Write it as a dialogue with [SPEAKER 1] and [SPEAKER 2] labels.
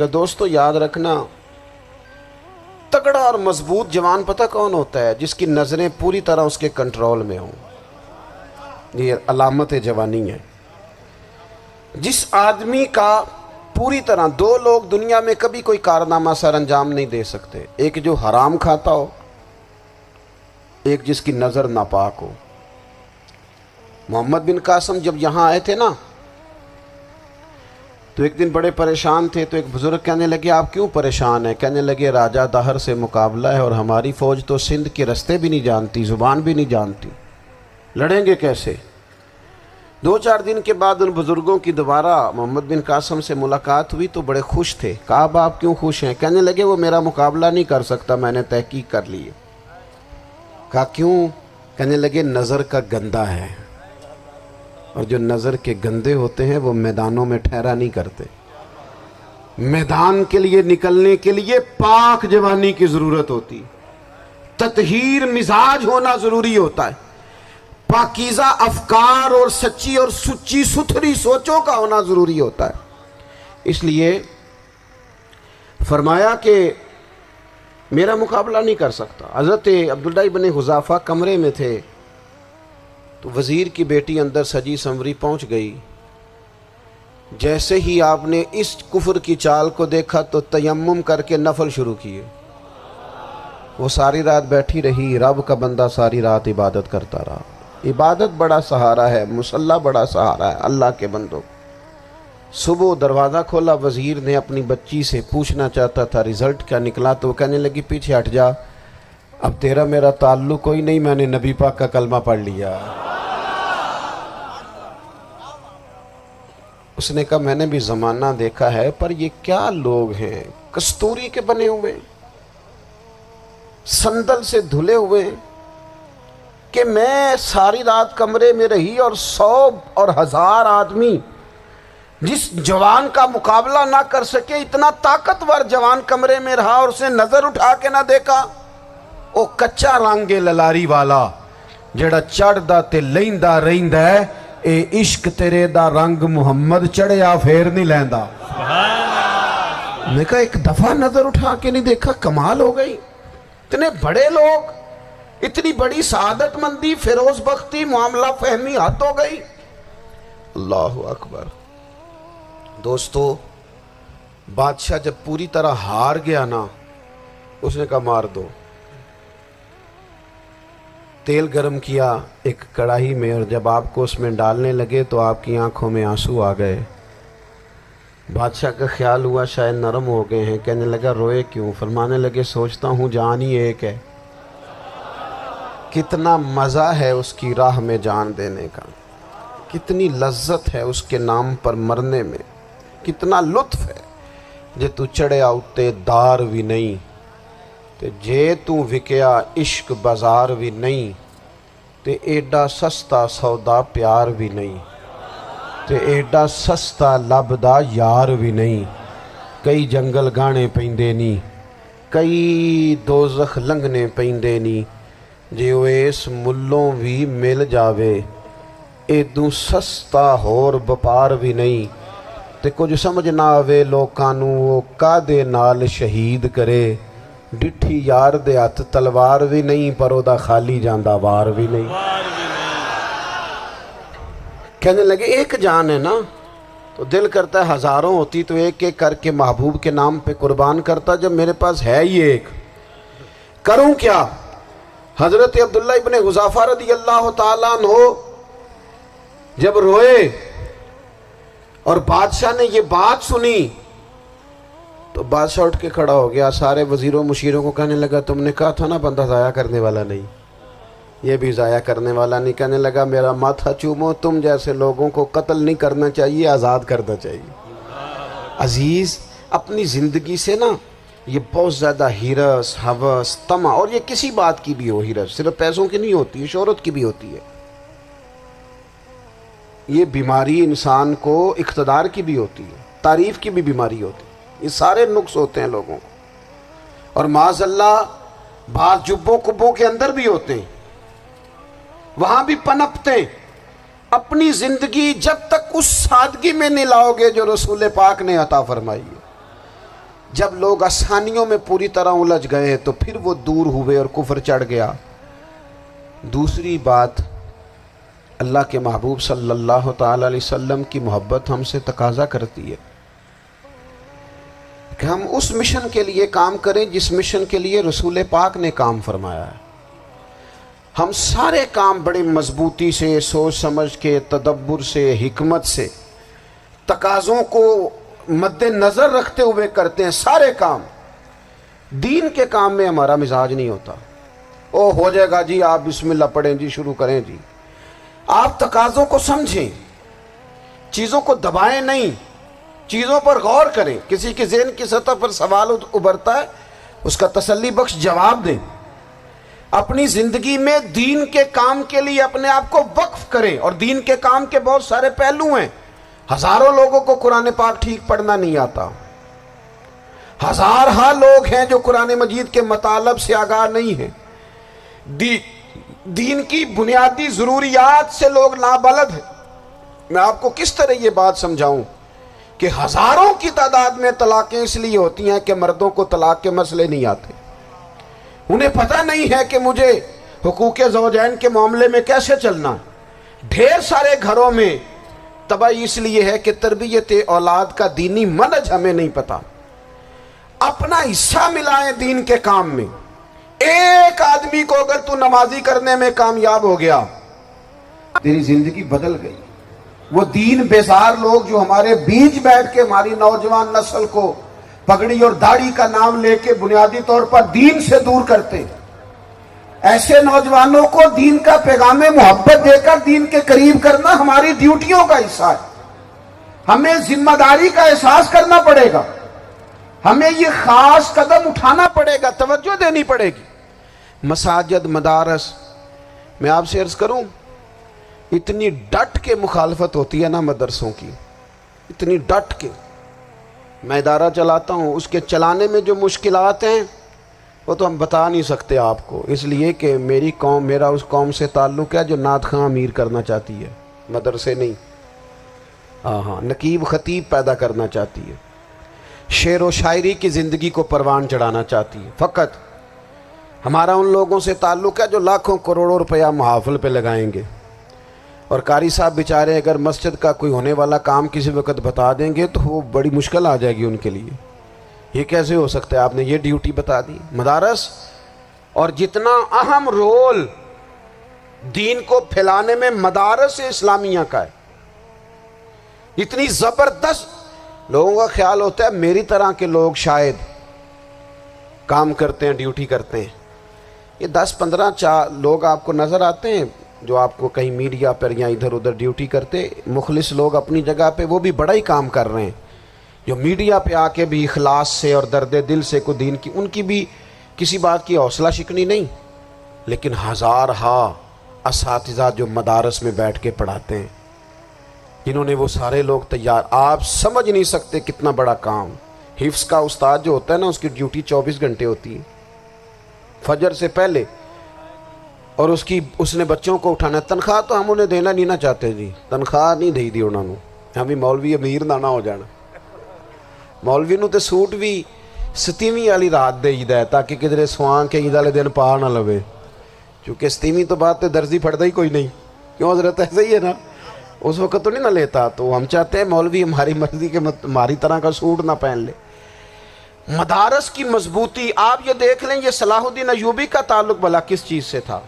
[SPEAKER 1] دوستو یاد رکھنا، تگڑا اور مضبوط جوان پتہ کون ہوتا ہے؟ جس کی نظریں پوری طرح اس کے کنٹرول میں ہوں۔ یہ علامت جوانی ہے۔ جس آدمی کا پوری طرح، دو لوگ دنیا میں کبھی کوئی کارنامہ سر انجام نہیں دے سکتے، ایک جو حرام کھاتا ہو، ایک جس کی نظر ناپاک ہو۔ محمد بن قاسم جب یہاں آئے تھے نا تو ایک دن بڑے پریشان تھے، تو ایک بزرگ کہنے لگے آپ کیوں پریشان ہیں؟ کہنے لگے راجہ دہر سے مقابلہ ہے اور ہماری فوج تو سندھ کے رستے بھی نہیں جانتی، زبان بھی نہیں جانتی، لڑیں گے کیسے؟ 2-4 دن کے بعد ان بزرگوں کی دوبارہ محمد بن قاسم سے ملاقات ہوئی تو بڑے خوش تھے۔ کہا اب آپ کیوں خوش ہیں؟ کہنے لگے وہ میرا مقابلہ نہیں کر سکتا، میں نے تحقیق کر لی ہے۔ کہا کیوں؟ کہنے لگے نظر کا گندہ ہے، اور جو نظر کے گندے ہوتے ہیں وہ میدانوں میں ٹھہرا نہیں کرتے۔ میدان کے لیے نکلنے کے لیے پاک جوانی کی ضرورت ہوتی، تطہیر مزاج ہونا ضروری ہوتا ہے، پاکیزہ افکار اور سچی اور سچی ستھری سوچوں کا ہونا ضروری ہوتا ہے۔ اس لیے فرمایا کہ میرا مقابلہ نہیں کر سکتا۔ حضرت عبداللہ ابن حذافہ کمرے میں تھے تو وزیر کی بیٹی اندر سجی سنوری پہنچ گئی۔ جیسے ہی آپ نے اس کفر کی چال کو دیکھا تو تیمم کر کے نفل شروع کیے۔ وہ ساری رات بیٹھی رہی، رب کا بندہ ساری رات عبادت کرتا رہا۔ عبادت بڑا سہارا ہے، مصلی بڑا سہارا ہے اللہ کے بندوں۔ صبح دروازہ کھولا، وزیر نے اپنی بچی سے پوچھنا چاہتا تھا رزلٹ کیا نکلا، تو وہ کہنے لگی پیچھے ہٹ جا، اب تیرا میرا تعلق کوئی نہیں، میں نے نبی پاک کا کلمہ پڑھ لیا۔ اس نے کہا میں نے بھی زمانہ دیکھا ہے، پر یہ کیا لوگ ہیں، کستوری کے بنے ہوئے، سندل سے دھلے ہوئے، کہ میں ساری رات کمرے میں رہی اور 100 اور 1000 آدمی جس جوان کا مقابلہ نہ کر سکے، اتنا طاقتور جوان کمرے میں رہا اور اسے نظر اٹھا کے نہ دیکھا۔ او کچا رنگے للاری والا جڑا چڑھدا تے لیندا رہندا ہے، اے عشق تیرے دا رنگ محمد چڑھیا پھر نہیں لیندا۔ میں کہا ایک دفعہ نظر اٹھا کے نہیں دیکھا، کمال ہو گئی۔ اتنے بڑے لوگ، اتنی بڑی سعادت مندی، فیروز بختی، معاملہ فہمی حد ہو گئی۔ اللہ اکبر۔ دوستو بادشاہ جب پوری طرح ہار گیا نا، اس نے کہا مار دو۔ تیل گرم کیا ایک کڑاہی میں، اور جب آپ کو اس میں ڈالنے لگے تو آپ کی آنکھوں میں آنسو آ گئے۔ بادشاہ کا خیال ہوا شاید نرم ہو گئے ہیں، کہنے لگا روئے کیوں؟ فرمانے لگے سوچتا ہوں جان ہی ایک ہے، کتنا مزہ ہے اس کی راہ میں جان دینے کا، کتنی لذت ہے اس کے نام پر مرنے میں، کتنا لطف ہے۔ جے تو چڑھیا اتے دار بھی نہیں تے جے تو وکیا عشق بازار بھی نہیں، تے ایڈا سستا سودا پیار بھی نہیں، تے ایڈا سستا لبدا یار بھی نہیں۔ کئی جنگل گانے پیندے نہیں، کئی دوزخ لنگنے پیندے نہیں، جے وہ اس ملوں بھی مل جاوے، ایدوں سستا ہور بپار بھی نہیں۔ تے کچھ سمجھ نہ آوے لوکانوں وہ کادے نال شہید کرے، ڈٹھی یار دے ہاتھ تلوار بھی نہیں، پر او دا خالی جاندہ وار بھی نہیں۔ کہنے لگے ایک جان ہے نا، تو دل کرتا ہے ہزاروں ہوتی تو ایک ایک کر کے محبوب کے نام پہ قربان کرتا، جب میرے پاس ہے ہی ایک، کروں کیا؟ حضرت عبداللہ ابن حذافہ رضی اللہ تعالیٰ عنہ جب روئے اور بادشاہ نے یہ بات سنی تو بادشاہ اٹھ کے کھڑا ہو گیا، سارے وزیروں مشیروں کو کہنے لگا تم نے کہا تھا نا بندہ ضائع کرنے والا نہیں، یہ بھی ضائع کرنے والا نہیں۔ کہنے لگا میرا ماتھا چومو، تم جیسے لوگوں کو قتل نہیں کرنا چاہیے، آزاد کرنا چاہیے۔ عزیز اپنی زندگی سے نا یہ بہت زیادہ ہرس، ہوس، طمع، اور یہ کسی بات کی بھی ہو، ہرس صرف پیسوں کی نہیں ہوتی ہے، شہرت کی بھی ہوتی ہے، یہ بیماری انسان کو اقتدار کی بھی ہوتی ہے، تعریف کی بھی بیماری ہوتی ہے، یہ سارے نقص ہوتے ہیں لوگوں کو، اور معاذ اللہ بعض جبوں کبوں کے اندر بھی ہوتے ہیں، وہاں بھی پنپتے ہیں۔ اپنی زندگی جب تک اس سادگی میں نہیں لاؤ گے جو رسول پاک نے عطا فرمائی ہے، جب لوگ آسانیوں میں پوری طرح الجھ گئے تو پھر وہ دور ہوئے اور کفر چڑھ گیا۔ دوسری بات، اللہ کے محبوب صلی اللہ تعالی علیہ وسلم کی محبت ہم سے تقاضا کرتی ہے کہ ہم اس مشن کے لیے کام کریں جس مشن کے لیے رسول پاک نے کام فرمایا ہے۔ ہم سارے کام بڑی مضبوطی سے، سوچ سمجھ کے، تدبر سے، حکمت سے، تقاضوں کو مد نظر رکھتے ہوئے کرتے ہیں سارے کام۔ دین کے کام میں ہمارا مزاج نہیں ہوتا، او ہو جائے گا جی، آپ بسم اللہ پڑھیں جی، شروع کریں جی۔ آپ تقاضوں کو سمجھیں، چیزوں کو دبائیں نہیں، چیزوں پر غور کریں۔ کسی کے ذہن کی سطح پر سوال ابھرتا ہے، اس کا تسلی بخش جواب دیں۔ اپنی زندگی میں دین کے کام کے لیے اپنے آپ کو وقف کریں، اور دین کے کام کے بہت سارے پہلو ہیں۔ ہزاروں لوگوں کو قرآن پاک ٹھیک پڑھنا نہیں آتا، ہزارہا لوگ ہیں جو قرآن مجید کے مطالب سے آگاہ نہیں ہیں، دین کی بنیادی ضروریات سے لوگ نابلد ہیں۔ میں آپ کو کس طرح یہ بات سمجھاؤں کہ ہزاروں کی تعداد میں طلاقیں اس لیے ہوتی ہیں کہ مردوں کو طلاق کے مسئلے نہیں آتے، انہیں پتہ نہیں ہے کہ مجھے حقوق زوجین کے معاملے میں کیسے چلنا۔ ڈھیر سارے گھروں میں تباہی اس لیے ہے کہ تربیت اولاد کا دینی منہج ہمیں نہیں پتا۔ اپنا حصہ ملائیں دین کے کام میں۔ ایک آدمی کو اگر تو نمازی کرنے میں کامیاب ہو گیا، تیری زندگی بدل گئی۔ وہ دین بیزار لوگ جو ہمارے بیچ بیٹھ کے ہماری نوجوان نسل کو پگڑی اور داڑھی کا نام لے کے بنیادی طور پر دین سے دور کرتے، ایسے نوجوانوں کو دین کا پیغام محبت دے کر دین کے قریب کرنا ہماری ڈیوٹیوں کا حصہ ہے۔ ہمیں ذمہ داری کا احساس کرنا پڑے گا، ہمیں یہ خاص قدم اٹھانا پڑے گا، توجہ دینی پڑے گی۔ مساجد، مدارس، میں آپ سے عرض کروں، اتنی ڈٹ کے مخالفت ہوتی ہے نا مدرسوں کی، اتنی ڈٹ کے۔ میں ادارہ چلاتا ہوں، اس کے چلانے میں جو مشکلات ہیں وہ تو ہم بتا نہیں سکتے آپ کو، اس لیے کہ میری قوم، میرا اس قوم سے تعلق ہے جو نعت خواں امیر کرنا چاہتی ہے، مدرسے نہیں۔ ہاں، نقیب خطیب پیدا کرنا چاہتی ہے، شعر و شاعری کی زندگی کو پروان چڑھانا چاہتی ہے۔ فقط ہمارا ان لوگوں سے تعلق ہے جو لاکھوں کروڑوں روپیہ محافل پہ لگائیں گے، اور قاری صاحب بیچارے اگر مسجد کا کوئی ہونے والا کام کسی وقت بتا دیں گے تو وہ بڑی مشکل آ جائے گی ان کے لیے۔ یہ کیسے ہو سکتا ہے، آپ نے یہ ڈیوٹی بتا دی؟ مدارس، اور جتنا اہم رول دین کو پھیلانے میں مدارس اسلامیہ کا ہے، اتنی زبردست۔ لوگوں کا خیال ہوتا ہے میری طرح کے لوگ شاید کام کرتے ہیں، ڈیوٹی کرتے ہیں۔ یہ 10-15 لوگ آپ کو نظر آتے ہیں جو آپ کو کہیں میڈیا پر یا ادھر ادھر ڈیوٹی کرتے، مخلص لوگ اپنی جگہ پہ، وہ بھی بڑا ہی کام کر رہے ہیں، جو میڈیا پہ آ کے بھی اخلاص سے اور درد دل سے کو دین کی، ان کی بھی کسی بات کی حوصلہ شکنی نہیں۔ لیکن ہزارہا اساتذہ جو مدارس میں بیٹھ کے پڑھاتے ہیں، جنہوں نے وہ سارے لوگ تیار، آپ سمجھ نہیں سکتے کتنا بڑا کام۔ حفظ کا استاد جو ہوتا ہے نا، اس کی ڈیوٹی 24 گھنٹے ہوتی ہے، فجر سے پہلے، اور اس نے بچوں کو اٹھانا ہے۔ تنخواہ تو ہم انہیں دینا نہیں نہ چاہتے جی، تنخواہ نہیں دئی دی انہوں نے، ہمیں مولوی امیر نہ ہو جانا۔ مولوی نو تے سوٹ بھی 27ویں والی رات دے ہے تاکہ کدھر سوان کے عید والے دن پا نہ لوے، چونکہ 27ویں تو بعد تے درزی پھڑتا ہی کوئی نہیں، کیوں حضرت؟ ایسے ہی ہے نا، اس وقت تو نہیں نہ لیتا۔ تو ہم چاہتے ہیں مولوی ہماری مرضی کے ہماری طرح کا سوٹ نہ پہن لے۔ مدارس کی مضبوطی، آپ یہ دیکھ لیں، یہ صلاح الدین ایوبی کا تعلق بھلا کس چیز سے تھا؟